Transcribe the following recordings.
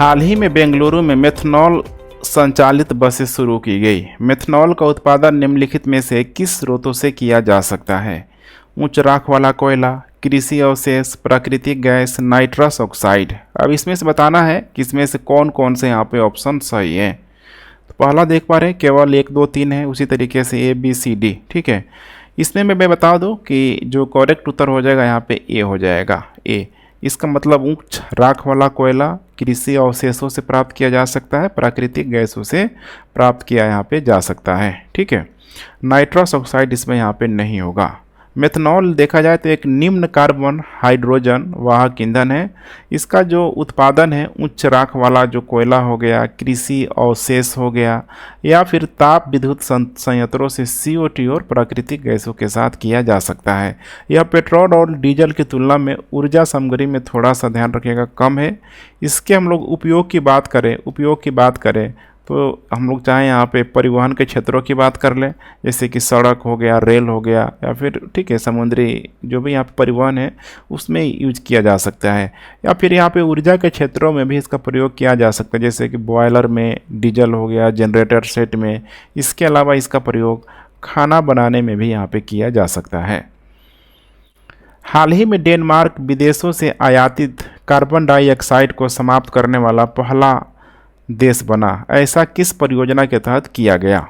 हाल ही में बेंगलुरु में मेथनॉल संचालित बसें शुरू की गई। मेथनॉल का उत्पादन निम्नलिखित में से किस स्रोतों से किया जा सकता है? उच्च राख वाला कोयला, कृषि अवशेष, प्राकृतिक गैस, नाइट्रस ऑक्साइड। अब इसमें से बताना है कि इसमें से कौन कौन से यहाँ पे ऑप्शन सही है। तो पहला देख पा रहे हैं केवल 1, 2, 3 है, उसी तरीके से ए बी सी डी। ठीक है, इसमें मैं बता दूं कि जो करेक्ट उत्तर हो जाएगा यहाँ पे ए हो जाएगा। ए इसका मतलब उच्च राख वाला कोयला कृषि अवशेषों से प्राप्त किया जा सकता है, प्राकृतिक गैसों से प्राप्त किया यहाँ पे जा सकता है। ठीक है, नाइट्रस ऑक्साइड इसमें यहाँ पे नहीं होगा। मेथनॉल देखा जाए तो एक निम्न कार्बन हाइड्रोजन वाहक ईंधन है। इसका जो उत्पादन है उच्च राख वाला जो कोयला हो गया, कृषि अवशेष हो गया, या फिर ताप विद्युत संयंत्रों से CO2 और प्राकृतिक गैसों के साथ किया जा सकता है। यह पेट्रोल और डीजल की तुलना में ऊर्जा सामग्री में थोड़ा सा ध्यान रखिएगा कम है। इसके हम लोग उपयोग की बात करें तो हम लोग चाहें यहाँ पे परिवहन के क्षेत्रों की बात कर लें, जैसे कि सड़क हो गया, रेल हो गया, या फिर ठीक है समुद्री जो भी यहाँ पे परिवहन है उसमें यूज किया जा सकता है। या फिर यहाँ पे ऊर्जा के क्षेत्रों में भी इसका प्रयोग किया जा सकता है, जैसे कि बॉयलर में डीजल हो गया, जनरेटर सेट में। इसके अलावा इसका प्रयोग खाना बनाने में भी यहाँ पे किया जा सकता है। हाल ही में डेनमार्क विदेशों से आयातित कार्बन डाइऑक्साइड को समाप्त करने वाला पहला देश बना। ऐसा किस परियोजना के तहत किया गया?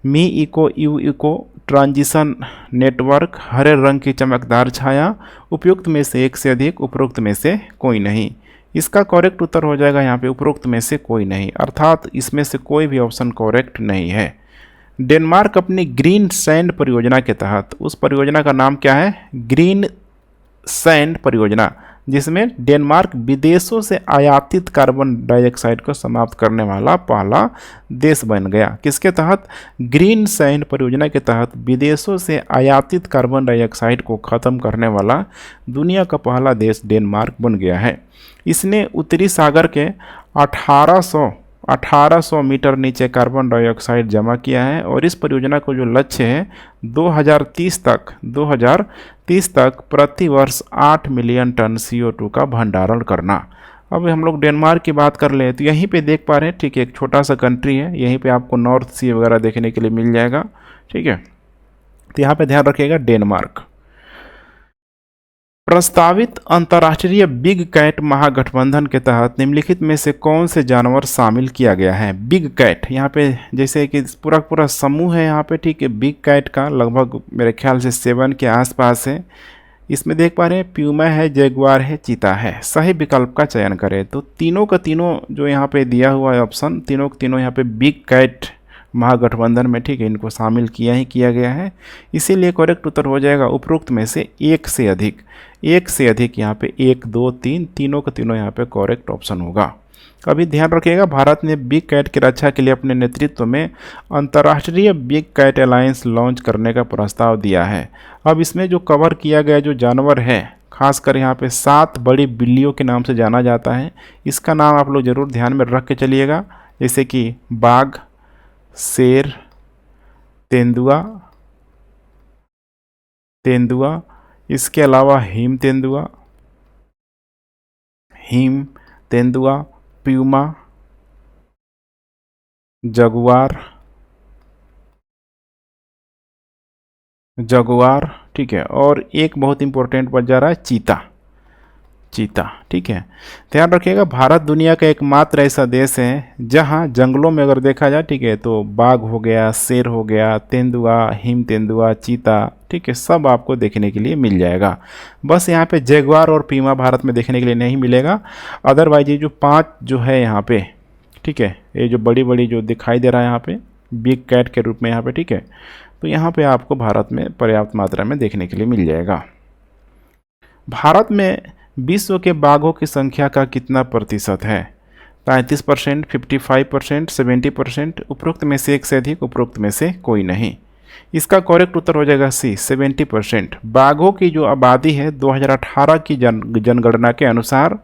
Me eco, you eco, transition network, हरे रंग की चमकदार छाया, उपयुक्त में से एक से अधिक, उपरोक्त में से कोई नहीं। इसका करेक्ट उत्तर हो जाएगा यहाँ पे उपरोक्त में से कोई नहीं, अर्थात इसमें से कोई भी ऑप्शन करेक्ट नहीं है। डेनमार्क अपनी ग्रीन सैंड परियोजना के तहत, उस परियोजना का नाम क्या है? ग्रीन सैंड परियोजना, जिसमें डेनमार्क विदेशों से आयातित कार्बन डाइऑक्साइड को समाप्त करने वाला पहला देश बन गया। किसके तहत? ग्रीन सैंड परियोजना के तहत विदेशों से आयातित कार्बन डाइऑक्साइड को ख़त्म करने वाला दुनिया का पहला देश डेनमार्क बन गया है। इसने उत्तरी सागर के 1800 मीटर नीचे कार्बन डाइऑक्साइड जमा किया है, और इस परियोजना को जो लक्ष्य है 2030 तक प्रति वर्ष 8 मिलियन टन CO2 का भंडारण करना। अब हम लोग डेनमार्क की बात कर ले तो यहीं पे देख पा रहे हैं, ठीक है, एक छोटा सा कंट्री है, यहीं पे आपको नॉर्थ सी वगैरह देखने के लिए मिल जाएगा। ठीक है, तो यहाँ पे ध्यान रखिएगा डेनमार्क। प्रस्तावित अंतर्राष्ट्रीय बिग कैट महागठबंधन के तहत निम्नलिखित में से कौन से जानवर शामिल किया गया है? बिग कैट यहाँ पे जैसे कि पूरा समूह है यहाँ पे, ठीक है। बिग कैट का लगभग मेरे ख्याल से 7 के आसपास है। इसमें देख पा रहे हैं प्यूमा है, जैगुआर है, चीता है। सही विकल्प का चयन करें। तो तीनों का तीनों जो यहाँ पे दिया हुआ है ऑप्शन, तीनों के तीनों यहाँ पे बिग कैट महागठबंधन में, ठीक है, इनको शामिल किया गया है। इसीलिए करेक्ट उत्तर हो जाएगा उपरोक्त में से एक से अधिक। यहाँ पे 1, 2, 3 तीनों का तीनों यहाँ पे करेक्ट ऑप्शन होगा। अभी ध्यान रखिएगा, भारत ने बिग कैट की रक्षा के लिए अपने नेतृत्व में अंतर्राष्ट्रीय बिग कैट अलायंस लॉन्च करने का प्रस्ताव दिया है। अब इसमें जो कवर किया गया जो जानवर है, खासकर यहाँ पे 7 बड़ी बिल्लियों के नाम से जाना जाता है। इसका नाम आप लोग जरूर ध्यान में रख के चलिएगा, जैसे कि बाघ, शेर, तेंदुआ, इसके अलावा हिम तेंदुआ, प्यूमा, जगुआर, ठीक है, और एक बहुत इंपॉर्टेंट बच जा रहा है चीता। ठीक है, ध्यान रखिएगा, भारत दुनिया का एकमात्र ऐसा देश है जहां जंगलों में अगर देखा जाए, ठीक है, तो बाघ हो गया, शेर हो गया, तेंदुआ, हिम तेंदुआ, चीता, ठीक है, सब आपको देखने के लिए मिल जाएगा। बस यहाँ पे जैगुआर और पीमा भारत में देखने के लिए नहीं मिलेगा। अदरवाइज ये जो 5 जो है यहाँ पे, ठीक है, ये जो बड़ी जो दिखाई दे रहा है यहाँ पे बिग कैट के रूप में यहाँ पे, ठीक है, तो यहाँ पे आपको भारत में पर्याप्त मात्रा में देखने के लिए मिल जाएगा। भारत में विश्व के बाघों की संख्या का कितना प्रतिशत है? 35%, 55%, 70%, उपरोक्त में से एक से अधिक, उपरोक्त में से कोई नहीं। इसका करेक्ट उत्तर हो जाएगा सी, 70%। बाघों की जो आबादी है 2018 की जनगणना के अनुसार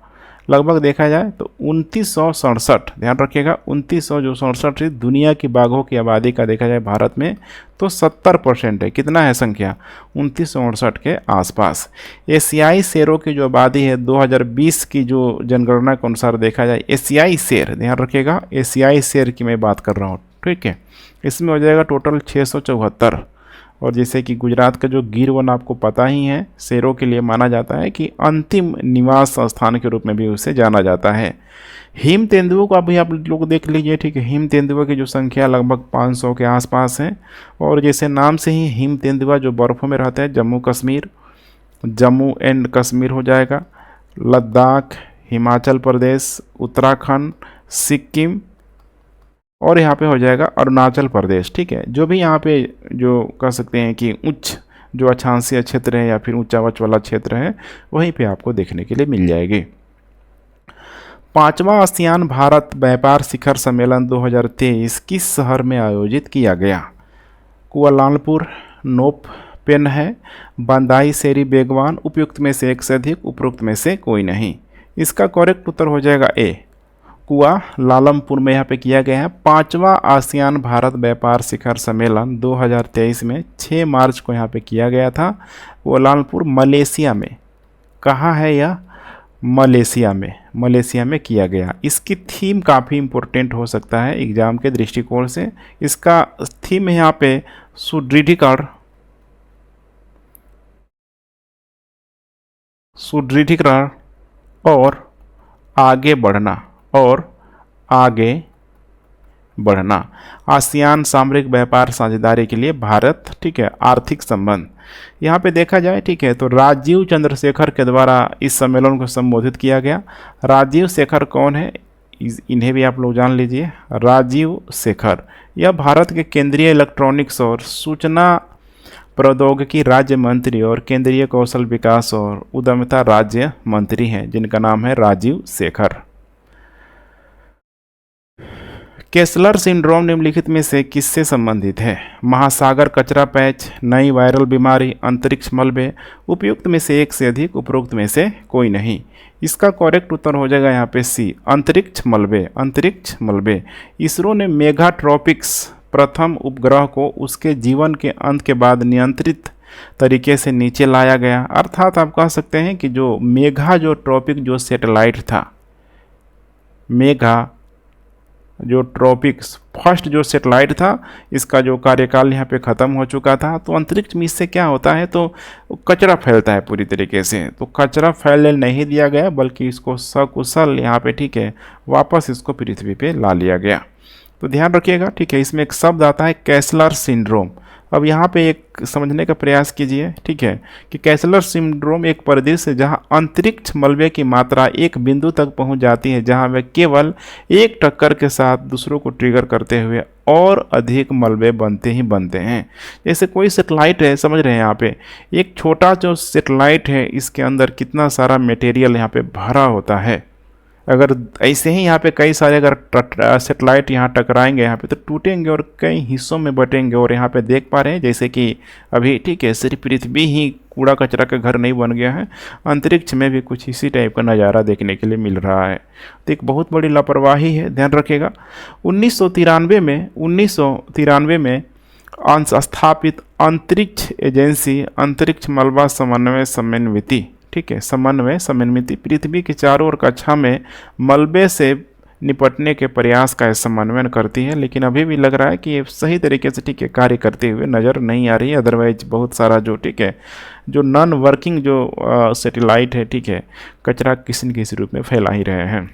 लगभग देखा जाए तो 2967, ध्यान रखिएगा 2900 जो 67 दुनिया की बाघों की आबादी का देखा जाए भारत में तो 70% है। कितना है संख्या? 2968 के आसपास। एशियाई शेरों की जो आबादी है 2020 की जो जनगणना के अनुसार देखा जाए, एशियाई शेर, ध्यान रखिएगा एशियाई शेर की मैं बात कर रहा हूँ, ठीक है, इसमें हो जाएगा टोटल 674। और जैसे कि गुजरात का जो गिर वन आपको पता ही है, शेरों के लिए माना जाता है कि अंतिम निवास स्थान के रूप में भी उसे जाना जाता है। हिम तेंदुओं को अभी आप लोग देख लीजिए, ठीक है, हिम तेंदुआ की जो संख्या लगभग 500 के आसपास है। और जैसे नाम से ही हिम तेंदुआ जो बर्फ़ों में रहता है, जम्मू कश्मीर, जम्मू एंड कश्मीर हो जाएगा, लद्दाख, हिमाचल प्रदेश, उत्तराखंड, सिक्किम और यहाँ पे हो जाएगा अरुणाचल प्रदेश, ठीक है। जो भी यहाँ पे जो कह सकते हैं कि उच्च जो अक्षांशीय क्षेत्र है या फिर ऊंचावच वाला क्षेत्र है, वहीं पे आपको देखने के लिए मिल जाएगी। 5वां आसियान भारत व्यापार शिखर सम्मेलन 2023 किस शहर में आयोजित किया गया? कुआलालंपुर, नोप पेन है, बंदाई सेरी बेगवान, उपयुक्त में से एक से अधिक, उपरोक्त में से कोई नहीं। इसका करेक्ट उत्तर हो जाएगा ए, कुआलालंपुर में यहाँ पे किया गया है। 5वां आसियान भारत व्यापार शिखर सम्मेलन 2023 में 6 मार्च को यहाँ पे किया गया था, कुआलालंपुर मलेशिया में। कहाँ है यह? मलेशिया में किया गया। इसकी थीम काफ़ी इम्पोर्टेंट हो सकता है एग्जाम के दृष्टिकोण से। इसका थीम है यहाँ पे सुदृढ़ीकरण और आगे बढ़ना, आसियान सामरिक व्यापार साझेदारी के लिए भारत, ठीक है, आर्थिक संबंध। यहाँ पे देखा जाए, ठीक है, तो राजीव चंद्रशेखर के द्वारा इस सम्मेलन को संबोधित किया गया। राजीव शेखर कौन है? इन्हें भी आप लोग जान लीजिए। राजीव शेखर यह भारत के केंद्रीय इलेक्ट्रॉनिक्स और सूचना प्रौद्योगिकी राज्य मंत्री और केंद्रीय कौशल विकास और उद्यमिता राज्य मंत्री हैं, जिनका नाम है राजीव शेखर। केसलर सिंड्रोम निम्नलिखित में से किससे संबंधित है? महासागर कचरा पैच, नई वायरल बीमारी, अंतरिक्ष मलबे, उपयुक्त में से एक से अधिक, उपरोक्त में से कोई नहीं। इसका करेक्ट उत्तर हो जाएगा यहाँ पे सी, अंतरिक्ष मलबे। इसरो ने मेगाट्रॉपिक्स प्रथम उपग्रह को उसके जीवन के अंत के बाद नियंत्रित तरीके से नीचे लाया गया। अर्थात आप कह सकते हैं कि जो मेघा जो ट्रॉपिक जो सैटेलाइट था, मेघा जो ट्रॉपिक्स फर्स्ट जो सैटेलाइट था, इसका जो कार्यकाल यहाँ पे ख़त्म हो चुका था। तो अंतरिक्ष में इससे क्या होता है, तो कचरा फैलता है पूरी तरीके से। तो कचरा फैलने नहीं दिया गया, बल्कि इसको सकुशल यहाँ पे, ठीक है, वापस इसको पृथ्वी पे ला लिया गया। तो ध्यान रखिएगा, ठीक है, इसमें एक शब्द आता है कैसलर सिंड्रोम। अब यहाँ पे एक समझने का प्रयास कीजिए, ठीक है, कि कैसलर सिंड्रोम एक परिदृश्य जहाँ अंतरिक्ष मलबे की मात्रा एक बिंदु तक पहुँच जाती है, जहाँ वे केवल एक टक्कर के साथ दूसरों को ट्रिगर करते हुए और अधिक मलबे बनते हैं। जैसे कोई सेटेलाइट है, समझ रहे हैं यहाँ पे, एक छोटा जो सेटेलाइट है, इसके अंदर कितना सारा मटेरियल यहाँ पे भरा होता है। अगर ऐसे ही यहाँ पे कई सारे अगर सेटेलाइट यहाँ टकराएंगे यहाँ पे, तो टूटेंगे और कई हिस्सों में बटेंगे। और यहाँ पे देख पा रहे हैं जैसे कि अभी, ठीक है, सिर्फ पृथ्वी ही कूड़ा कचरा का घर नहीं बन गया है, अंतरिक्ष में भी कुछ इसी टाइप का नज़ारा देखने के लिए मिल रहा है। तो एक बहुत बड़ी लापरवाही है, ध्यान रखिएगा। 1993 में स्थापित अंतरिक्ष एजेंसी अंतरिक्ष मलबा समन्वय, ठीक है, समन्वय पृथ्वी के चारों ओर कक्षा में मलबे से निपटने के प्रयास का समन्वय करती है। लेकिन अभी भी लग रहा है कि ये सही तरीके से, ठीक है, कार्य करते हुए नज़र नहीं आ रही है। अदरवाइज बहुत सारा जो, ठीक है, जो नॉन वर्किंग जो सैटेलाइट है, ठीक है, कचरा किसी न किसी रूप में फैला ही रहे हैं।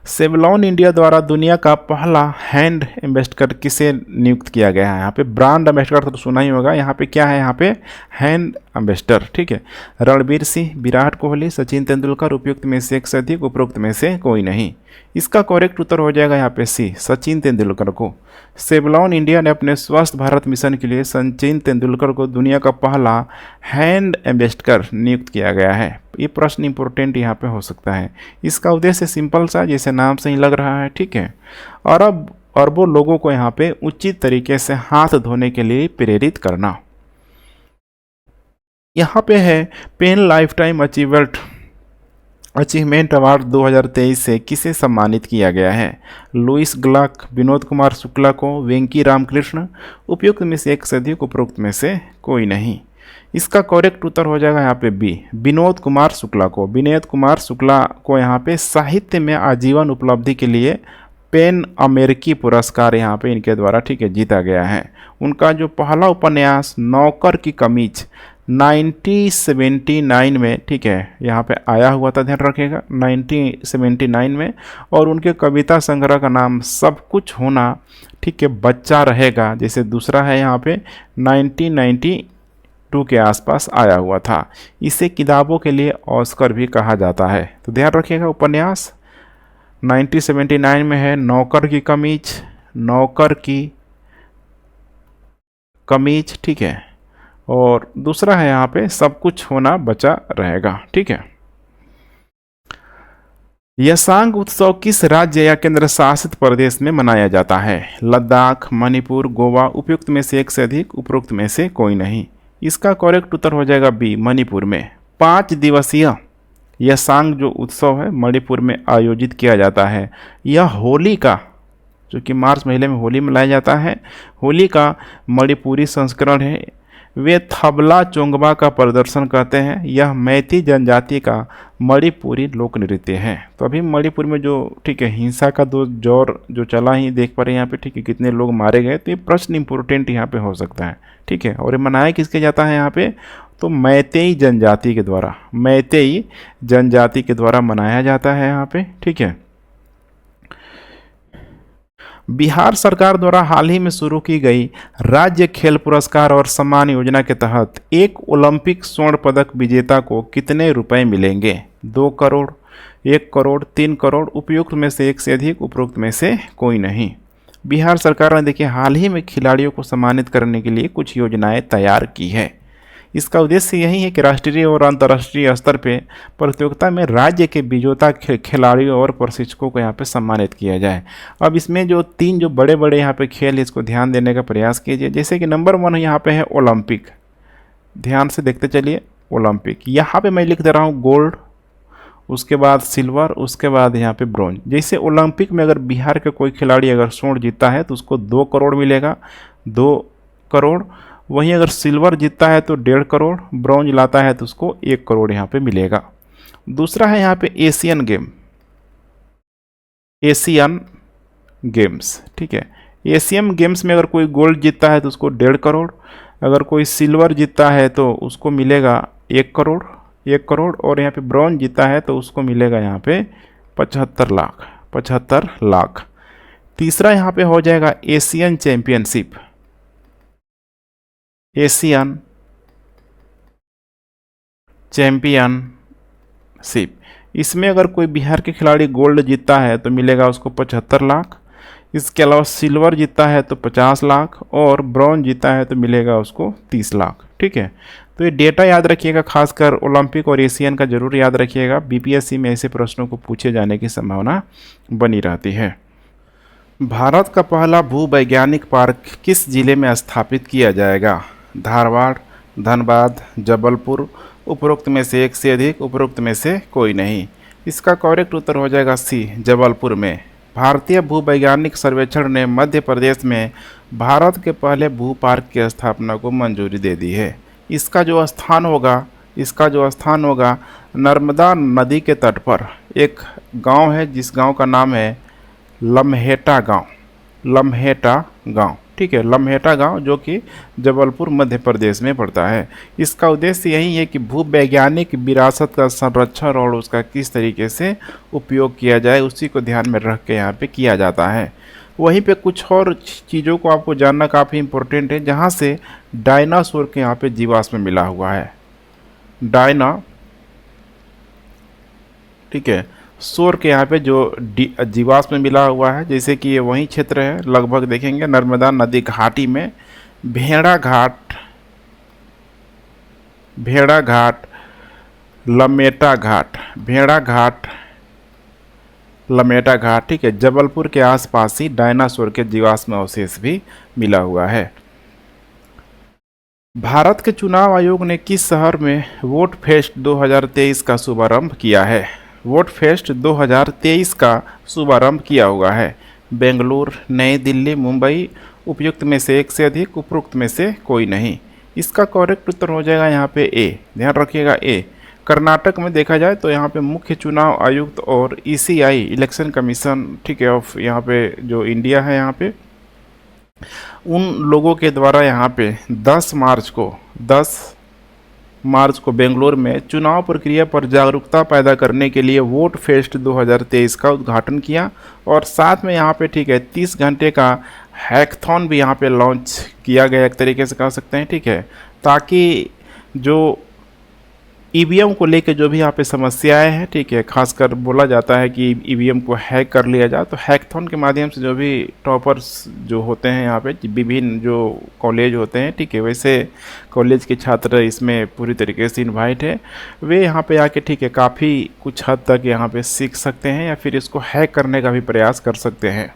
सेवलॉन इंडिया द्वारा दुनिया का पहला हैंड एम्बेसडर किसे नियुक्त किया गया है? यहाँ पे ब्रांड एम्बेसडर तो सुना ही होगा, यहाँ पे क्या है, यहाँ पे हैंड एम्बेसडर, ठीक है, रणबीर सिंह, विराट कोहली, सचिन तेंदुलकर, उपयुक्त में से एक से अधिक, उपरोक्त में से कोई नहीं। इसका करेक्ट उत्तर हो जाएगा यहाँ पे सी, सचिन तेंदुलकर को। सेवलॉन इंडिया ने अपने स्वस्थ भारत मिशन के लिए सचिन तेंदुलकर को दुनिया का पहला हैंड एम्बेसडर नियुक्त किया गया है। ये प्रश्न इंपॉर्टेंट यहाँ पे हो सकता है। इसका उद्देश्य सिंपल सा, जैसे नाम से ही लग रहा है, ठीक है, अरबों लोगों को यहाँ पे उचित तरीके से हाथ धोने के लिए प्रेरित करना। यहाँ पे है PEN lifetime achievement achievement award 2023 से किसे सम्मानित किया गया है? लुइस ग्लक, विनोद कुमार शुक्ला को, वेंकी रामकृष्ण। उपयुक्त में से एक से अधिक, उपरोक्त में से कोई नहीं। इसका करेक्ट उत्तर हो जाएगा यहाँ पे बी, विनोद कुमार शुक्ला को। विनोद कुमार शुक्ला को यहाँ पे साहित्य में आजीवन उपलब्धि के लिए पेन अमेरिकी पुरस्कार यहाँ पे इनके द्वारा, ठीक है, जीता गया है। उनका जो पहला उपन्यास नौकर की कमीज 1979 में, ठीक है, यहाँ पे आया हुआ था, ध्यान रखिएगा, 1979 में। और उनके कविता संग्रह का नाम सब कुछ होना, ठीक है, बच्चा रहेगा, जैसे दूसरा है यहाँ पे 1992 के आसपास आया हुआ था। इसे किताबों के लिए ऑस्कर भी कहा जाता है। तो ध्यान रखिएगा, उपन्यास 1979 में है नौकर की कमीज, नौकर की कमीज, ठीक है, और दूसरा है यहाँ पे सब कुछ होना बचा रहेगा, ठीक है। यसांग उत्सव किस राज्य या केंद्र शासित प्रदेश में मनाया जाता है? लद्दाख, मणिपुर, गोवा। उपयुक्त में से एक से अधिक, उपरोक्त में से कोई नहीं। इसका करेक्ट उत्तर हो जाएगा बी, मणिपुर में। 5 दिवसीय यसांग जो उत्सव है मणिपुर में आयोजित किया जाता है। यह होली का, जो कि मार्च महीने में होली मनाया जाता है, होली का मणिपुरी संस्करण है। वे थबला चोंगबा का प्रदर्शन करते हैं। यह मैती जनजाति का मणिपुरी लोक नृत्य है। तो अभी मणिपुर में जो, ठीक है, हिंसा का दौर जो चला ही देख पा रहे हैं यहाँ पे, ठीक है, कितने लोग मारे गए। तो ये प्रश्न इंपोर्टेंट यहाँ पे हो सकता है, ठीक है। और ये मनाया किसके जाता है यहाँ पे? तो मैतेई जनजाति के द्वारा, मैतेई जनजाति के द्वारा मनाया जाता है यहाँ पे, ठीक है। बिहार सरकार द्वारा हाल ही में शुरू की गई राज्य खेल पुरस्कार और सम्मान योजना के तहत एक ओलंपिक स्वर्ण पदक विजेता को कितने रुपए मिलेंगे? 2 करोड़, 1 करोड़, 3 करोड़। उपयुक्त में से एक से अधिक, उपरोक्त में से कोई नहीं। बिहार सरकार ने देखिए हाल ही में खिलाड़ियों को सम्मानित करने के लिए कुछ योजनाएं तैयार की है। इसका उद्देश्य यही है कि राष्ट्रीय और अंतर्राष्ट्रीय स्तर पे प्रतियोगिता में राज्य के विजेता खिलाड़ियों और प्रशिक्षकों को यहाँ पे सम्मानित किया जाए। अब इसमें जो 3 जो बड़े बड़े यहाँ पे खेल, इसको ध्यान देने का प्रयास कीजिए। जैसे कि नंबर 1 यहाँ पे है ओलंपिक, ध्यान से देखते चलिए। ओलंपिक यहाँ पे मैं लिख दे रहा हूँ गोल्ड, उसके बाद सिल्वर, उसके बाद यहाँ पे ब्रॉन्ज। जैसे ओलंपिक में अगर बिहार का कोई खिलाड़ी अगर स्वर्ण जीतता है तो उसको 2 करोड़ मिलेगा, 2 करोड़। वहीं अगर सिल्वर जीतता है तो 1.5 करोड़, ब्रॉन्ज लाता है तो उसको 1 करोड़ यहाँ पे मिलेगा। दूसरा है यहाँ पे एशियन गेम, एशियन गेम्स, ठीक है। एशियन गेम्स में अगर कोई गोल्ड जीतता है तो उसको 1.5 करोड़, अगर कोई सिल्वर जीतता है तो उसको मिलेगा 1 करोड़, 1 करोड़। और यहाँ पे ब्रॉन्ज जीता है तो उसको मिलेगा यहाँ पे 75 लाख, 75 लाख। तीसरा यहाँ पे हो जाएगा एशियन चैंपियनशिप, एशियन चैंपियनशिप। इसमें अगर कोई बिहार के खिलाड़ी गोल्ड जीतता है तो मिलेगा उसको 75 लाख। इसके अलावा सिल्वर जीतता है तो 50 लाख, और ब्रॉन्ज जीता है तो मिलेगा उसको 30 लाख, ठीक है। तो ये डेटा याद रखिएगा, खासकर ओलंपिक और एशियन का जरूर याद रखिएगा। बीपीएससी में ऐसे प्रश्नों को पूछे जाने की संभावना बनी रहती है। भारत का पहला भूवैज्ञानिक पार्क किस जिले में स्थापित किया जाएगा? धारवाड़, धनबाद, जबलपुर। उपरोक्त में से एक से अधिक, उपरोक्त में से कोई नहीं। इसका करेक्ट उत्तर हो जाएगा सी, जबलपुर में। भारतीय भूवैज्ञानिक सर्वेक्षण ने मध्य प्रदेश में भारत के पहले भू पार्क की स्थापना को मंजूरी दे दी है। इसका जो स्थान होगा नर्मदा नदी के तट पर एक गांव है, जिस गांव का नाम है लम्हेटा गांव, लम्हेटा गांव, ठीक है, लम्हेटा गांव, जो कि जबलपुर मध्य प्रदेश में पड़ता है। इसका उद्देश्य यही है कि भूवैज्ञानिक विरासत का संरक्षण और उसका किस तरीके से उपयोग किया जाए, उसी को ध्यान में रख के यहाँ पे किया जाता है। वहीं पे कुछ और चीज़ों को आपको जानना काफ़ी इम्पोर्टेंट है, जहाँ से डायनासोर के यहाँ पे जीवाश्म मिला हुआ है। ठीक है, सोर के यहाँ पे जो जीवाश्म मिला हुआ है, जैसे कि ये वही क्षेत्र है, लगभग देखेंगे नर्मदा नदी घाटी में भेड़ा घाट, लमेटा घाट, ठीक है, जबलपुर के आसपास ही डायनासोर के जीवाश्म अवशेष भी मिला हुआ है। भारत के चुनाव आयोग ने किस शहर में वोट फेस्ट 2023 का शुभारंभ किया है? वोट फेस्ट 2023 का शुभारंभ किया हुआ है। बेंगलुरु, नई दिल्ली, मुंबई, उपयुक्त में से एक से अधिक, उपरोक्त में से कोई नहीं। इसका करेक्ट उत्तर हो जाएगा यहाँ पे ए, ध्यान रखिएगा ए। कर्नाटक में देखा जाए तो यहाँ पे मुख्य चुनाव आयुक्त और ईसीआई इलेक्शन कमीशन, ठीक है, ऑफ यहाँ पे जो इंडिया है, यहाँ पे उन लोगों के द्वारा यहाँ पे 10 मार्च को बेंगलोर में चुनाव प्रक्रिया पर जागरूकता पैदा करने के लिए वोट फेस्ट 2023 का उद्घाटन किया और साथ में यहाँ पे, ठीक है, 30 घंटे का हैकथॉन भी यहाँ पे लॉन्च किया गया, एक तरीके से कह सकते हैं, ठीक है, ताकि जो ईवीएम को लेकर जो भी यहाँ पे समस्याएं हैं, ठीक है, खासकर बोला जाता है कि ईवीएम को हैक कर लिया जाए, तो हैकथॉन के माध्यम से जो भी टॉपर्स जो होते हैं यहाँ पे, विभिन्न जो कॉलेज होते हैं, ठीक है, वैसे कॉलेज के छात्र इसमें पूरी तरीके से इन्वाइट है, वे यहाँ पे आके, ठीक है, काफ़ी कुछ हद तक यहाँ पे सीख सकते हैं या फिर इसको हैक करने का भी प्रयास कर सकते हैं।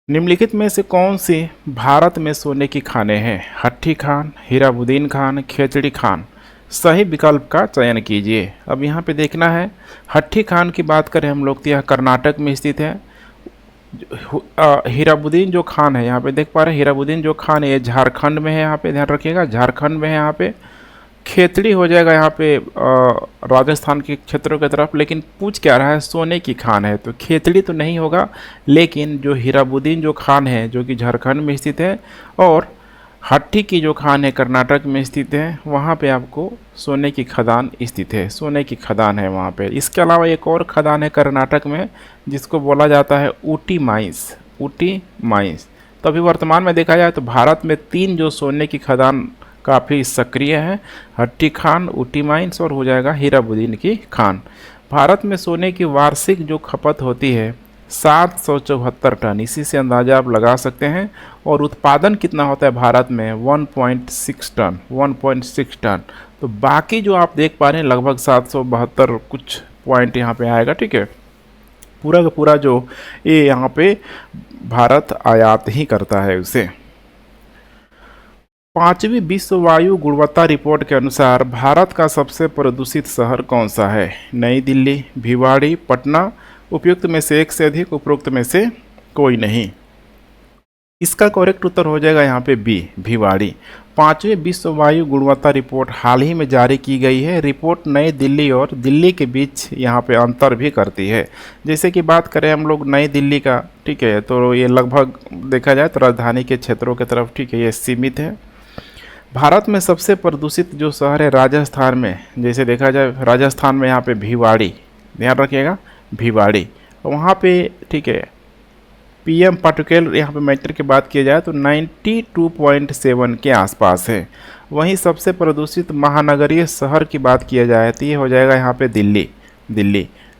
निम्नलिखित में से कौन सी भारत में सोने की खानें हैं? हट्टी खान, हीराबुद्दीन खान, खेचड़ी खान। सही विकल्प का चयन कीजिए। अब यहाँ पे देखना है, हट्टी खान की बात करें हम लोग तो यह कर्नाटक में स्थित है। हीराबुद्दीन जो खान है, यहाँ पे देख पा रहे हैं, हीराबुद्दीन जो खान है ये झारखंड में है, यहाँ पे ध्यान रखिएगा, झारखंड में है। यहाँ पे खेतड़ी हो जाएगा यहाँ पे राजस्थान के क्षेत्रों की तरफ, लेकिन पूछ क्या रहा है, सोने की खान है, तो खेतड़ी तो नहीं होगा, लेकिन जो हीराबुद्दीन जो खान है जो कि झारखंड में स्थित है और हट्टी की जो खान है कर्नाटक में स्थित है, वहाँ पे आपको सोने की खदान स्थित है, सोने की खदान है वहाँ पे। इसके अलावा एक और खदान है कर्नाटक में जिसको बोला जाता है ऊटी माइंस, ऊटी माइंस। तो अभी वर्तमान में देखा जाए तो भारत में 3 जो सोने की खदान काफ़ी सक्रिय है, हट्टी खान, ऊटी माइंस और हो जाएगा हीराबुद्दीन की खान। भारत में सोने की वार्षिक जो खपत होती है 774 टन, इसी से अंदाज़ा आप लगा सकते हैं। और उत्पादन कितना होता है भारत में? 1.6 टन, 1.6 टन। तो बाकी जो आप देख पा रहे हैं लगभग 772 कुछ पॉइंट यहाँ पे आएगा, ठीक है। पूरा का पूरा जो ये यहाँ पे भारत आयात ही करता है उसे। 5वीं विश्व वायु गुणवत्ता रिपोर्ट के अनुसार भारत का सबसे प्रदूषित शहर कौन सा है? नई दिल्ली, भिवाड़ी, पटना, उपयुक्त में से एक से अधिक, उपरोक्त में से कोई नहीं। इसका करेक्ट उत्तर हो जाएगा यहाँ पे बी, भिवाड़ी। 5वीं विश्व वायु गुणवत्ता रिपोर्ट हाल ही में जारी की गई है। रिपोर्ट नई दिल्ली और दिल्ली के बीच यहाँ पे अंतर भी करती है। जैसे कि बात करें हम लोग नई दिल्ली का, ठीक है, तो ये लगभग देखा जाए तो राजधानी के क्षेत्रों की तरफ, ठीक है, ये सीमित है। भारत में सबसे प्रदूषित जो शहर है राजस्थान में, जैसे देखा जाए राजस्थान में यहाँ पे भिवाड़ी, ध्यान रखिएगा, भिवाड़ी, वहाँ पे, ठीक है, पीएम पार्टिकल यहाँ पे मैटर की बात की जाए तो 92.7 के आसपास है। वहीं सबसे प्रदूषित महानगरीय शहर की बात किया जाए तो ये हो जाएगा यहाँ पे दिल्ली।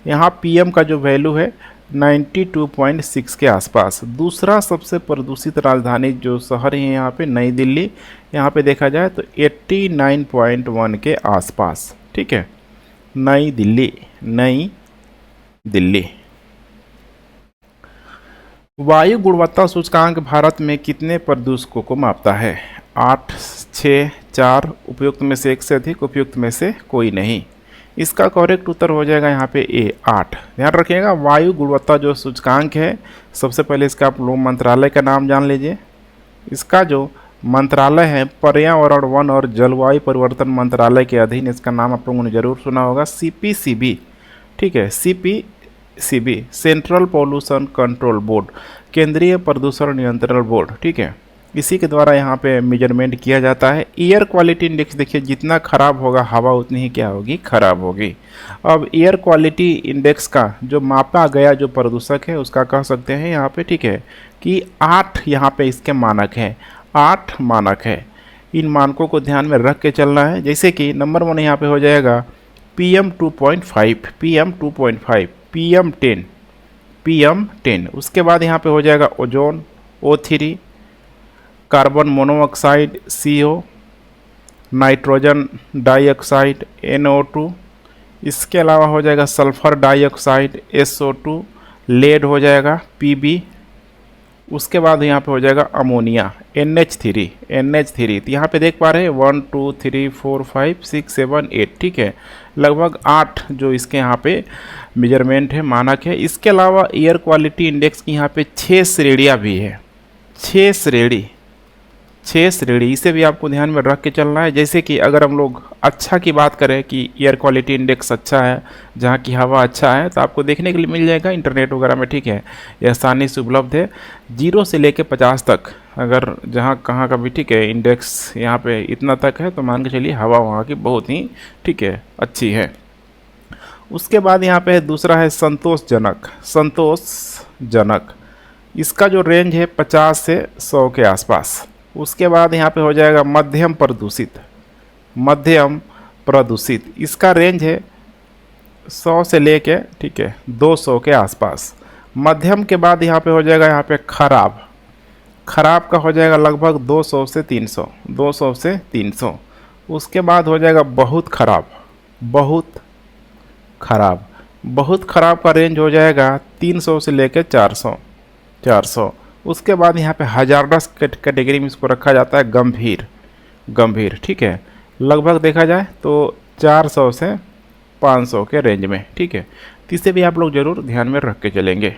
यहाँ पीएम का जो वैल्यू है 92.6 के आसपास। दूसरा सबसे प्रदूषित राजधानी जो शहर है यहाँ पे नई दिल्ली, यहाँ पे देखा जाए तो 89.1 के आसपास, ठीक है, नई दिल्ली। वायु गुणवत्ता सूचकांक भारत में कितने प्रदूषकों को मापता है? 8, 6, 4, उपयुक्त में से एक से अधिक, उपयुक्त में से कोई नहीं। इसका करेक्ट उत्तर हो जाएगा यहाँ पे ए, 8। ध्यान रखिएगा, वायु गुणवत्ता जो सूचकांक है, सबसे पहले इसका आप लोग मंत्रालय का नाम जान लीजिए। इसका जो मंत्रालय है पर्यावरण, वन और जलवायु परिवर्तन मंत्रालय के अधीन, इसका नाम आप लोगों ने जरूर सुना होगा, CPCB, ठीक है, CPCB, central pollution control board, केंद्रीय प्रदूषण नियंत्रण बोर्ड, ठीक है। इसी के द्वारा यहाँ पे मेजरमेंट किया जाता है। एयर क्वालिटी इंडेक्स देखिए, जितना खराब होगा हवा उतनी ही क्या होगी, खराब होगी। अब एयर क्वालिटी इंडेक्स का जो मापा गया जो प्रदूषक है उसका कह सकते हैं यहाँ पे, ठीक है, कि 8 यहाँ पे इसके मानक हैं, 8 मानक है। इन मानकों को ध्यान में रख के चलना है। जैसे कि नंबर 1 यहाँ पे हो जाएगा PM 2.5, PM 2.5, PM 10। उसके बाद यहाँ पे हो जाएगा ozone, O3, carbon monoxide CO, nitrogen dioxide NO2। इसके अलावा हो जाएगा सल्फर डाइऑक्साइड SO2, लेड हो जाएगा PB। उसके बाद यहाँ पे हो जाएगा अमोनिया NH3 तो यहाँ पे देख पा रहे हैं 1 2 3 4 5 6 7 8, ठीक है, लगभग 8 जो इसके यहाँ पे मेजरमेंट है, मानक है। इसके अलावा एयर क्वालिटी इंडेक्स की यहाँ पे 6 श्रेणियाँ भी है, 6 श्रेणी, इसे भी आपको ध्यान में रख के चलना है। जैसे कि अगर हम लोग अच्छा की बात करें कि एयर क्वालिटी इंडेक्स अच्छा है, जहाँ की हवा अच्छा है, तो आपको देखने के लिए मिल जाएगा इंटरनेट वगैरह में, ठीक है, ये आसानी से उपलब्ध है। 0 से लेकर 50 तक, अगर जहाँ कहाँ का भी, ठीक है, इंडेक्स यहाँ पे इतना तक है तो मान के चलिए हवा वहाँ की बहुत ही, ठीक है, अच्छी है। उसके बाद यहाँ पे दूसरा है संतोषजनक, इसका जो रेंज है 50 से 100 के आसपास। उसके बाद यहाँ पे हो जाएगा मध्यम प्रदूषित, इसका रेंज है 100 से लेके, ठीक है, 200 के आसपास। मध्यम के बाद यहाँ पे हो जाएगा यहाँ पे खराब का हो जाएगा लगभग 200 से 300। उसके बाद हो जाएगा बहुत खराब का रेंज हो जाएगा 300 से लेके 400। उसके बाद यहाँ पे हजारडस कैटेगरी में इसको रखा जाता है गंभीर, ठीक है, लगभग देखा जाए तो 400 से 500 के रेंज में, ठीक है। तो इसे भी आप लोग जरूर ध्यान में रख के चलेंगे।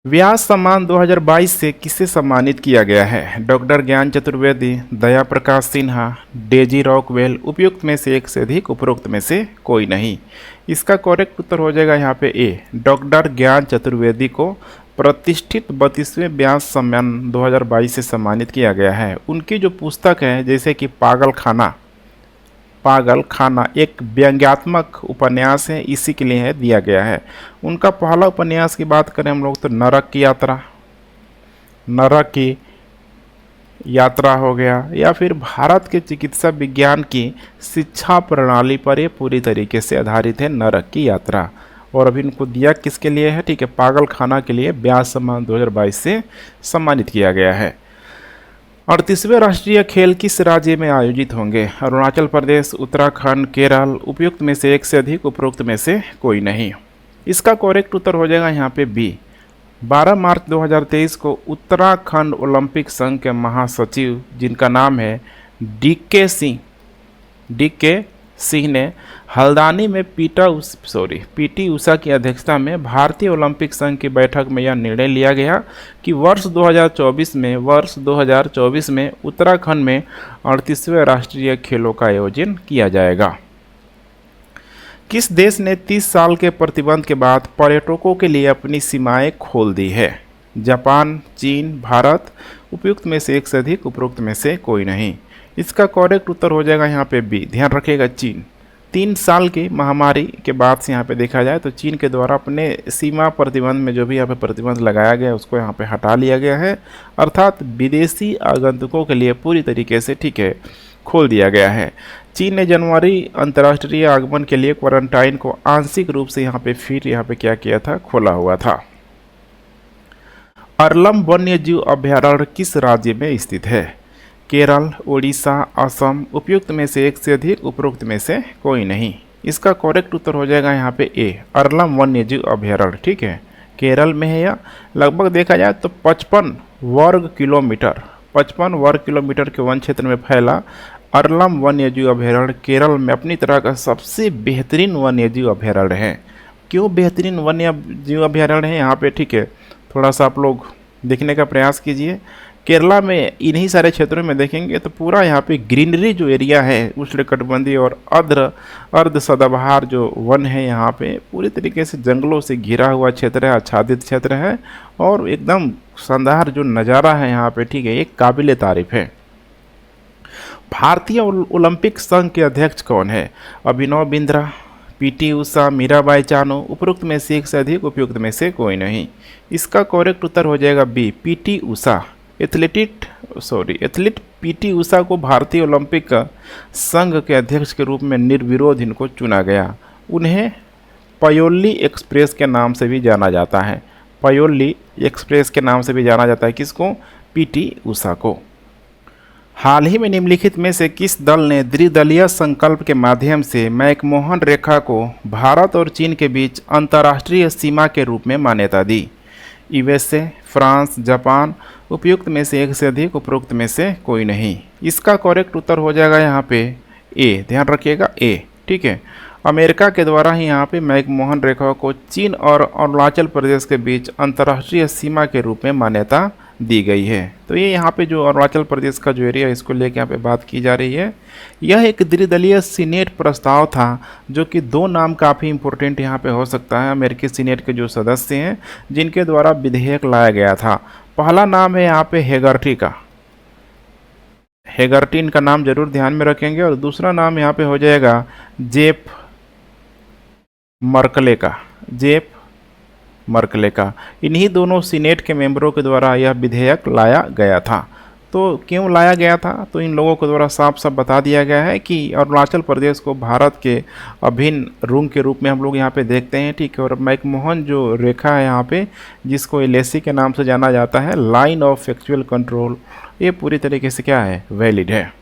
व्यास सम्मान 2022 से किसे सम्मानित किया गया है? डॉक्टर ज्ञान चतुर्वेदी, दया प्रकाश सिन्हा, डेजी रॉकवेल, उपयुक्त में से एक से अधिक, उपरोक्त में से कोई नहीं। इसका करेक्ट उत्तर हो जाएगा यहाँ पे ए, डॉक्टर ज्ञान चतुर्वेदी को प्रतिष्ठित 32वें व्यास सम्मान 2022 से सम्मानित किया गया है। उनकी जो पुस्तक है, जैसे कि पागल खाना एक व्यंग्यात्मक उपन्यास है, इसी के लिए है दिया गया है। उनका पहला उपन्यास की बात करें हम लोग तो नरक की यात्रा हो गया, या फिर भारत के चिकित्सा विज्ञान की शिक्षा प्रणाली पर ये पूरी तरीके से आधारित है, नरक की यात्रा। और अभी इनको दिया किसके लिए है, ठीक है, पागल खाना के लिए व्यास सम्मान 2022 से सम्मानित किया गया है। 38वें राष्ट्रीय खेल किस राज्य में आयोजित होंगे? अरुणाचल प्रदेश, उत्तराखंड, केरल, उपयुक्त में से एक से अधिक, उपरोक्त में से कोई नहीं। इसका करेक्ट उत्तर हो जाएगा यहाँ पे बी। 12 मार्च 2023 को उत्तराखंड ओलंपिक संघ के महासचिव, जिनका नाम है डीके सिंह ने हल्द्वानी में पीटी उषा की अध्यक्षता में भारतीय ओलंपिक संघ की बैठक में यह निर्णय लिया गया कि वर्ष 2024 में उत्तराखंड में 38वें राष्ट्रीय खेलों का आयोजन किया जाएगा। किस देश ने 30 साल के प्रतिबंध के बाद पर्यटकों के लिए अपनी सीमाएं खोल दी है? जापान, चीन, भारत, उपयुक्त में से एक से अधिक, उपरोक्त में से कोई नहीं। इसका करेक्ट उत्तर हो जाएगा यहाँ पे बी। ध्यान रखिएगा, चीन 3 साल की महामारी के बाद से यहाँ पे देखा जाए तो चीन के द्वारा अपने सीमा प्रतिबंध में जो भी यहाँ पे प्रतिबंध लगाया गया उसको यहाँ पे हटा लिया गया है, अर्थात विदेशी आगंतुकों के लिए पूरी तरीके से, ठीक है, खोल दिया गया है। चीन ने जनवरी अंतर्राष्ट्रीय आगमन के लिए क्वारंटाइन को आंशिक रूप से यहाँ पे फिर यहाँ पे क्या किया था, खोला हुआ था। अरलम वन्य जीव अभयारण्य किस राज्य में स्थित है? केरल, ओडिशा, असम, उपयुक्त में से एक से अधिक, उपरोक्त में से कोई नहीं। इसका करेक्ट उत्तर हो जाएगा यहाँ पे ए, अरलम वन्य जीव अभयारण्य, ठीक है, केरल में है। या लगभग देखा जाए तो 55 वर्ग किलोमीटर के वन क्षेत्र में फैला अरलम वन्य जीव अभयारण्य केरल में अपनी तरह का सबसे बेहतरीन वन्य जीव अभयारण्य है। क्यों बेहतरीन वन्य जीव अभयारण्य है यहाँ पे, ठीक है, थोड़ा सा आप लोग देखने का प्रयास कीजिए। केरला में इन्हीं सारे क्षेत्रों में देखेंगे तो पूरा यहाँ पे ग्रीनरी जो एरिया है, उष्णकटिबंधीय और अर्ध सदाबहार जो वन है, यहाँ पे पूरी तरीके से जंगलों से घिरा हुआ क्षेत्र है, आच्छादित क्षेत्र है, और एकदम शानदार जो नज़ारा है यहाँ पे, ठीक है, एक काबिल तारीफ है। भारतीय ओलंपिक संघ के अध्यक्ष कौन है? अभिनव बिंद्रा, पीटी उषा, मीराबाई चानू, उपरोक्त में से एक से अधिक, उपयुक्त में से कोई नहीं। इसका करेक्ट उत्तर हो जाएगा B, PT Usha. Athlete PT Usha को भारतीय ओलंपिक संघ के अध्यक्ष के रूप में निर्विरोध इनको चुना गया। उन्हें पयोल्ली एक्सप्रेस के नाम से भी जाना जाता है, पयोल्ली एक्सप्रेस के नाम से भी जाना जाता है किसको? पीटी उषा को। हाल ही में निम्नलिखित में से किस दल ने द्विदलीय संकल्प के माध्यम से मैकमोहन रेखा को भारत और चीन के बीच अंतर्राष्ट्रीय सीमा के रूप में मान्यता दी? यूएसए, फ्रांस, जापान, उपयुक्त में से एक से अधिक, उपरोक्त में से कोई नहीं। इसका करेक्ट उत्तर हो जाएगा यहाँ पे ए, ध्यान रखिएगा ए, ठीक है। अमेरिका के द्वारा ही यहाँ पे मैकमोहन रेखा को चीन और अरुणाचल प्रदेश के बीच अंतर्राष्ट्रीय सीमा के रूप में मान्यता दी गई है। तो ये यहाँ पे जो अरुणाचल प्रदेश का जो एरिया है इसको लेके यहाँ पे बात की जा रही है। यह एक द्विदलीय सीनेट प्रस्ताव था, जो कि दो नाम काफ़ी इंपॉर्टेंट यहाँ पे हो सकता है अमेरिकी सीनेट के जो सदस्य हैं जिनके द्वारा विधेयक लाया गया था। पहला नाम है यहाँ पे हेगर्टी का, हेगर्टी इनका नाम जरूर ध्यान में रखेंगे, और दूसरा नाम यहाँ पे हो जाएगा जेफ मर्कले का, जेफ मर्कले का। इन्हीं दोनों सीनेट के मेंबरों के द्वारा यह विधेयक लाया गया था। तो क्यों लाया गया था, तो इन लोगों के द्वारा साफ साफ बता दिया गया है कि अरुणाचल प्रदेश को भारत के अभिन्न रूप के रूप में हम लोग यहाँ पे देखते हैं, ठीक है। और मैकमोहन जो रेखा है यहाँ पे, जिसको एलएसी के नाम से जाना जाता है, लाइन ऑफ एक्चुअल कंट्रोल, ये पूरी तरीके से क्या है, वैलिड है।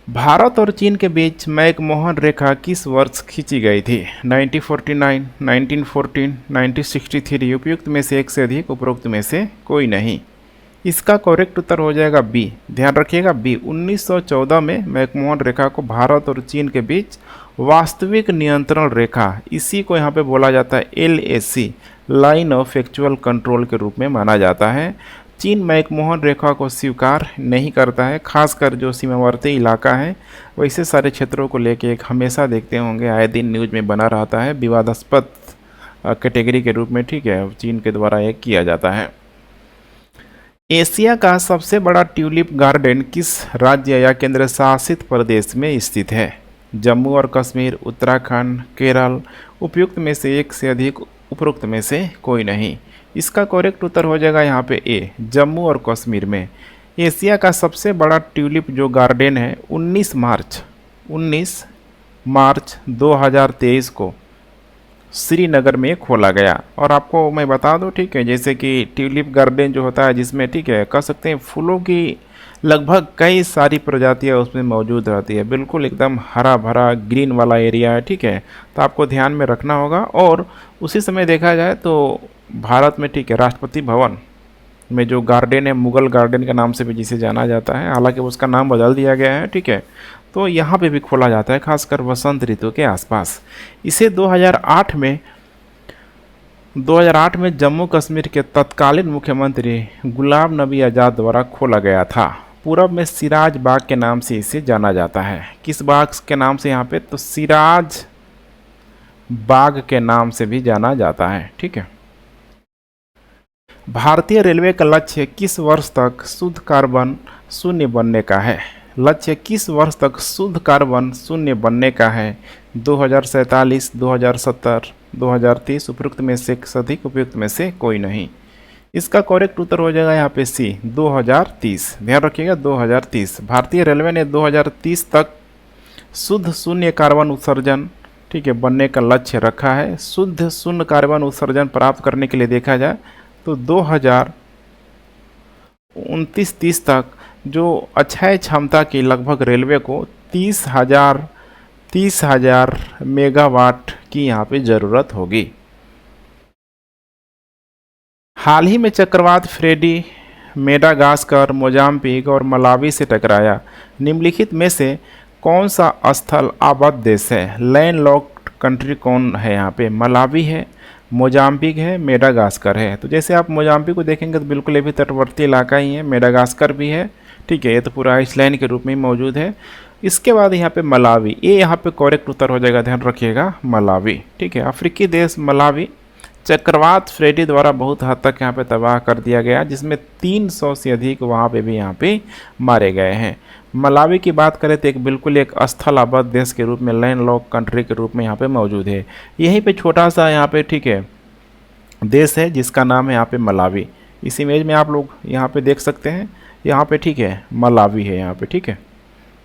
भारत और चीन के बीच मैकमोहन रेखा किस वर्ष खींची गई थी? 1949, 1914, 1963, उपयुक्त में से एक से अधिक, उपरोक्त में से कोई नहीं। इसका करेक्ट उत्तर हो जाएगा बी, ध्यान रखिएगा बी। 1914 में मैकमोहन रेखा को भारत और चीन के बीच वास्तविक नियंत्रण रेखा, इसी को यहाँ पे बोला जाता है LAC, line of actual control के रूप में माना जाता है। चीन मैकमोहन रेखा को स्वीकार नहीं करता है, खासकर जो सीमावर्ती इलाका है वैसे सारे क्षेत्रों को लेके एक हमेशा देखते होंगे आए दिन न्यूज़ में बना रहता है, विवादास्पद कैटेगरी के रूप में, ठीक है, चीन के द्वारा एक किया जाता है। एशिया का सबसे बड़ा ट्यूलिप गार्डन किस राज्य या केंद्र शासित प्रदेश में स्थित है? जम्मू और कश्मीर, उत्तराखंड, केरल, उपयुक्त में से एक से अधिक, उपरोक्त में से कोई नहीं। इसका करेक्ट उत्तर हो जाएगा यहाँ पे ए, जम्मू और कश्मीर में। एशिया का सबसे बड़ा ट्यूलिप जो गार्डन है 19 मार्च 2023 को श्रीनगर में खोला गया। और आपको मैं बता दूं, ठीक है, जैसे कि ट्यूलिप गार्डन जो होता है जिसमें, ठीक है, कह सकते हैं फूलों की लगभग कई सारी प्रजातियां उसमें मौजूद रहती है, बिल्कुल एकदम हरा भरा ग्रीन वाला एरिया है, ठीक है। तो आपको ध्यान में रखना होगा। और उसी समय देखा जाए तो भारत में, ठीक है, राष्ट्रपति भवन में जो गार्डन है, मुगल गार्डन के नाम से भी जिसे जाना जाता है, हालांकि उसका नाम बदल दिया गया है, ठीक है, तो यहाँ पे भी खोला जाता है खासकर वसंत ऋतु के आसपास। इसे 2008 में जम्मू कश्मीर के तत्कालीन मुख्यमंत्री गुलाम नबी आज़ाद द्वारा खोला गया था। पूरब में सिराज बाग के नाम से इसे जाना जाता है। किस बाग के नाम से यहाँ पे? तो सिराज बाग के नाम से भी जाना जाता है, ठीक है। भारतीय रेलवे का लक्ष्य किस वर्ष तक शुद्ध कार्बन शून्य बनने का है? लक्ष्य किस वर्ष तक शुद्ध कार्बन शून्य बनने का है? 2047, 2070, 2030, उपयुक्त में से अधिक, उपयुक्त में से कोई नहीं। इसका करेक्ट उत्तर हो जाएगा यहाँ पे सी, 2030, ध्यान रखिएगा 2030। भारतीय रेलवे ने 2030 तक शुद्ध शून्य कार्बन उत्सर्जन, ठीक है, बनने का लक्ष्य रखा है। शुद्ध शून्य कार्बन उत्सर्जन प्राप्त करने के लिए देखा जाए तो 2029-30 तक जो अक्षय क्षमता की लगभग रेलवे को 30,000 मेगावाट की यहाँ पे ज़रूरत होगी। हाल ही में चक्रवात फ्रेडी मेडागास्कर, मोजाम्बिक और मलावी से टकराया। निम्नलिखित में से कौन सा स्थल आबद्ध देश है? लैंडलॉक्ड कंट्री कौन है यहाँ पे? मलावी है, मोजाम्बिक है, मेडागास्कर है। तो जैसे आप मोजाम्बिक को देखेंगे तो बिल्कुल ये भी तटवर्ती इलाका ही है, मेडागास्कर भी है, ठीक है, ये तो पूरा आइसलैंड के रूप में ही मौजूद है। इसके बाद यहाँ पे मलावी, ये यहाँ पे करेक्ट उत्तर हो जाएगा, ध्यान रखिएगा मलावी, ठीक है। अफ्रीकी देश मलावी चक्रवात फ्रेडी द्वारा बहुत हद तक यहाँ पे तबाह कर दिया गया, जिसमें 300 से अधिक वहाँ पे भी यहाँ पे मारे गए हैं। मलावी की बात करें तो एक बिल्कुल एक स्थल आबद्ध देश के रूप में, लैंडलॉक कंट्री के रूप में यहाँ पे मौजूद है। यहीं पे छोटा सा यहाँ पे, ठीक है, देश है जिसका नाम है यहाँ पे मलावी। इस इमेज में आप लोग यहाँ पे देख सकते हैं, यहाँ पे, ठीक है, मलावी है यहाँ पे, ठीक है।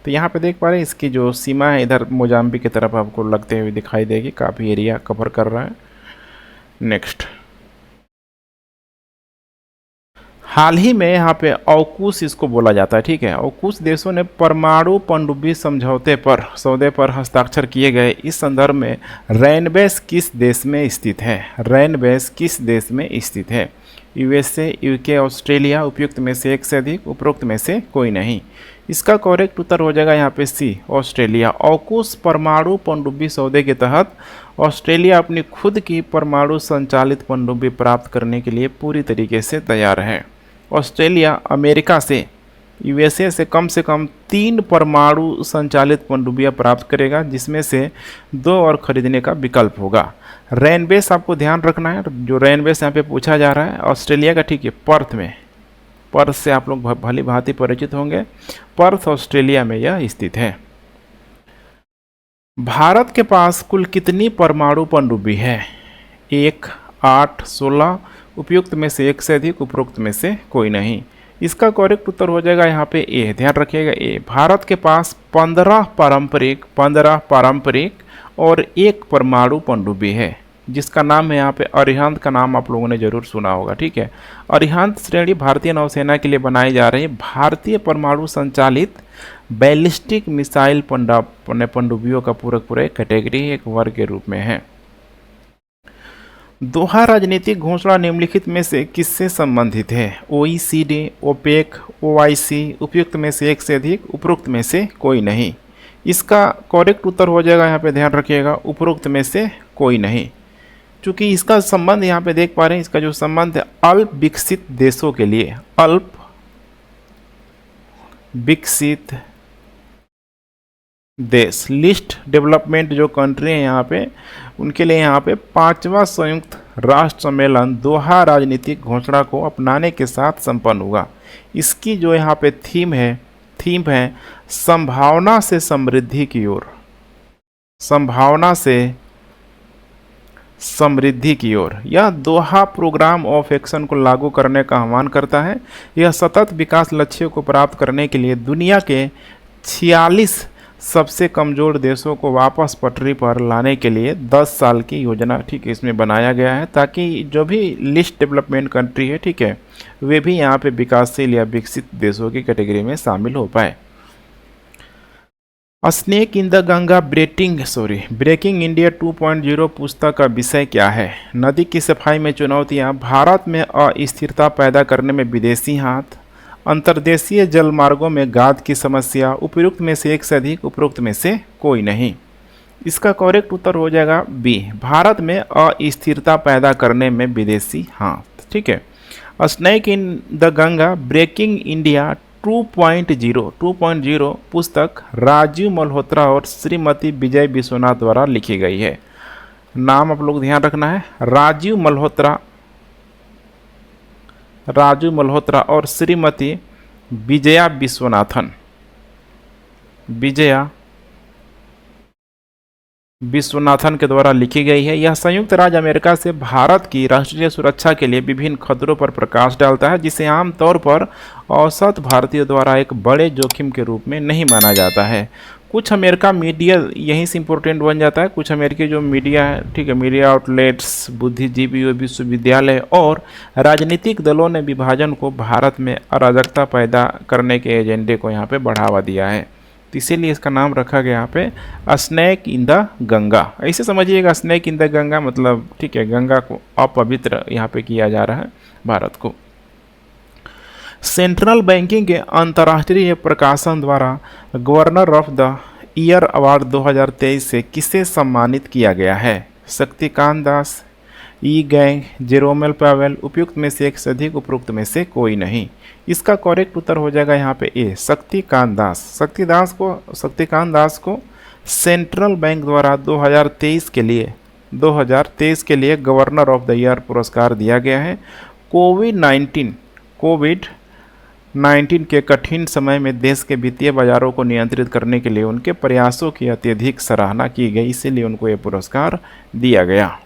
तो यहाँ पे देख पा रहे हैं इसकी जो सीमा है इधर मोजाम्बिक की तरफ आपको लगते हुए दिखाई देगी, काफ़ी एरिया कवर कर रहा है। नेक्स्ट, हाल ही में यहाँ पे औकुस इसको बोला जाता है, ठीक है। औकुस देशों ने परमाणु पनडुब्बी समझौते पर सौदे पर हस्ताक्षर किए गए। इस संदर्भ में रैनबेस किस देश में स्थित है? रैनबेस किस देश में स्थित है? यूएसए, यूके, ऑस्ट्रेलिया, उपयुक्त में से एक से अधिक, उपरोक्त में से कोई नहीं। इसका करेक्ट उत्तर हो जाएगा यहाँ पे सी, ऑस्ट्रेलिया। ऑकुस परमाणु पनडुब्बी सौदे के तहत ऑस्ट्रेलिया अपनी खुद की परमाणु संचालित पनडुब्बी प्राप्त करने के लिए पूरी तरीके से तैयार है। ऑस्ट्रेलिया अमेरिका से, यूएसए से कम 3 परमाणु संचालित पनडुब्बियां प्राप्त करेगा, जिसमें से 2 और खरीदने का विकल्प होगा। रैनबेस आपको ध्यान रखना है, जो रैनबेस यहाँ पे पूछा जा रहा है ऑस्ट्रेलिया का, ठीक है, पर्थ में। पर्थ से आप लोग भली भांति परिचित होंगे। पर्थ ऑस्ट्रेलिया में यह स्थित है। भारत के पास कुल कितनी परमाणु पनडुब्बी है? 1, 8, 16, उपयुक्त में से एक से अधिक, उपरोक्त में से कोई नहीं। इसका करेक्ट उत्तर हो जाएगा यहाँ पे ए। ध्यान रखिएगा ए। भारत के पास 15 पारंपरिक और 1 परमाणु पनडुब्बी है, जिसका नाम है यहाँ पे अरिहंत। का नाम आप लोगों ने जरूर सुना होगा, ठीक है। अरिहंत श्रेणी भारतीय नौसेना के लिए बनाई जा रही भारतीय परमाणु संचालित बैलिस्टिक मिसाइल पनडुब्बियों का पूरा एक कैटेगरी, एक वर्ग के रूप में है। दोहा राजनीतिक घोषणा निम्नलिखित में से किससे संबंधित है? ओईसीडी, ओपेक, ओआईसी, उपयुक्त में से एक से अधिक, उपरोक्त में से कोई नहीं। इसका करेक्ट उत्तर हो जाएगा यहाँ पे, ध्यान रखिएगा, उपरोक्त में से कोई नहीं। चूंकि इसका संबंध यहाँ पे देख पा रहे हैं, इसका जो संबंध है अल्प विकसित देशों के लिए, अल्प विकसित देश, लिस्ट डेवलपमेंट जो कंट्री है यहाँ पे, उनके लिए यहाँ पे 5वां संयुक्त राष्ट्र सम्मेलन दोहा राजनीतिक घोषणा को अपनाने के साथ संपन्न हुआ। इसकी जो यहाँ पे थीम है संभावना से समृद्धि की ओर, संभावना से समृद्धि की ओर। यह दोहा प्रोग्राम ऑफ एक्शन को लागू करने का आह्वान करता है। यह सतत विकास लक्ष्यों को प्राप्त करने के लिए दुनिया के 46 सबसे कमज़ोर देशों को वापस पटरी पर लाने के लिए 10 साल की योजना, ठीक है, इसमें बनाया गया है, ताकि जो भी लिस्ट डेवलपमेंट कंट्री है, ठीक है, वे भी यहाँ पे विकासशील या विकसित देशों की कैटेगरी में शामिल हो पाए। Snake in the Ganga breaking India 2.0 पुस्तक का विषय क्या है? नदी की सफाई में चुनौतियाँ, भारत में अस्थिरता पैदा करने में विदेशी हाथ, अंतर्देशीय जलमार्गों में गाद की समस्या, उपयुक्त में से एक से अधिक, उपरोक्त में से कोई नहीं। इसका करेक्ट उत्तर हो जाएगा बी, भारत में अस्थिरता पैदा करने में विदेशी हाथ, ठीक है। Snake in the Ganga breaking India 2.0 पुस्तक राजीव मल्होत्रा और श्रीमती विजय विश्वनाथ द्वारा लिखी गई है। नाम आप लोग ध्यान रखना है, राजीव मल्होत्रा और श्रीमती विजया विश्वनाथन के द्वारा लिखी गई है। यह संयुक्त राज्य अमेरिका से भारत की राष्ट्रीय सुरक्षा के लिए विभिन्न खतरों पर प्रकाश डालता है, जिसे आमतौर पर औसत भारतीयों द्वारा एक बड़े जोखिम के रूप में नहीं माना जाता है। कुछ अमेरिका मीडिया यहीं से इम्पोर्टेंट बन जाता है। कुछ अमेरिकी जो मीडिया है, ठीक है, मीडिया आउटलेट्स, बुद्धिजीवियों, विश्वविद्यालय और राजनीतिक दलों ने विभाजन को भारत में अराजकता पैदा करने के एजेंडे को यहाँ पे बढ़ावा दिया है। तो इसीलिए इसका नाम रखा गया यहाँ पे स्नेक इन द गंगा। ऐसे समझिएगा, स्नेक इन द गंगा मतलब, ठीक है, गंगा को अपवित्र यहाँ पे किया जा रहा है भारत को। सेंट्रल बैंकिंग के अंतर्राष्ट्रीय प्रकाशन द्वारा governor of the year award 2023 से किसे सम्मानित किया गया है? शक्तिकांत दास, ई गैंग, जेरोमेल पावेल, उपयुक्त में से एक से अधिक, उपरोक्त में से कोई नहीं। इसका करेक्ट उत्तर हो जाएगा यहाँ पे ए, शक्तिकांत दास। शक्तिकांत दास को सेंट्रल बैंक द्वारा 2023 के लिए गवर्नर ऑफ द ईयर पुरस्कार दिया गया है। कोविड-19 के कठिन समय में देश के वित्तीय बाजारों को नियंत्रित करने के लिए उनके प्रयासों की अत्यधिक सराहना की गई, इसीलिए उनको ये पुरस्कार दिया गया।